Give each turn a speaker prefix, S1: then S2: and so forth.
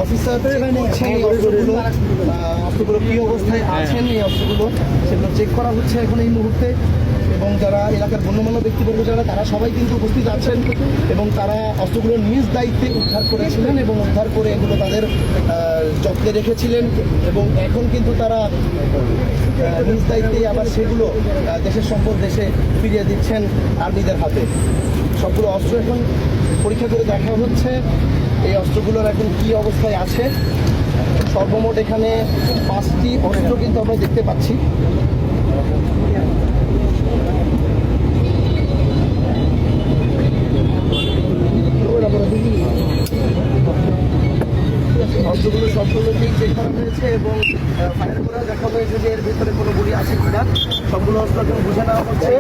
S1: Officer অস্ত্রগুলো কী অবস্থায় আছেন, এই অস্ত্রগুলো সেগুলো চেক করা হচ্ছে এখন এই মুহূর্তে। এবং যারা এলাকার গণ্যমান্য ব্যক্তিবর্গ যারা, তারা সবাই কিন্তু উপস্থিত আছেন এবং তারা অস্ত্রগুলো নিজ দায়িত্বে উদ্ধার করেছিলেন এবং উদ্ধার করে এগুলো তাদের যত্নে রেখেছিলেন এবং এখন কিন্তু তারা নিজ দায়িত্বে আবার সেগুলো দেশের সম্পদ দেশে ফিরিয়ে দিচ্ছেন আর্মিদের হাতে। সবগুলো অস্ত্র এখন পরীক্ষা করে দেখা হচ্ছে এই অস্ত্রগুলোর এখন কী অবস্থায় আছে। সর্বমোট এখানে 5টি অস্ত্র কিন্তু আমরা দেখতে পাচ্ছি। অস্ত্রগুলো সবগুলোকেই চেক করা হয়েছে এবং ফায়ার করা দেখা হয়েছে যে এর ভিতরে কোনো গুলি আছে কিনা। সবগুলো অস্ত্র এখন বুঝে নেওয়া হচ্ছে।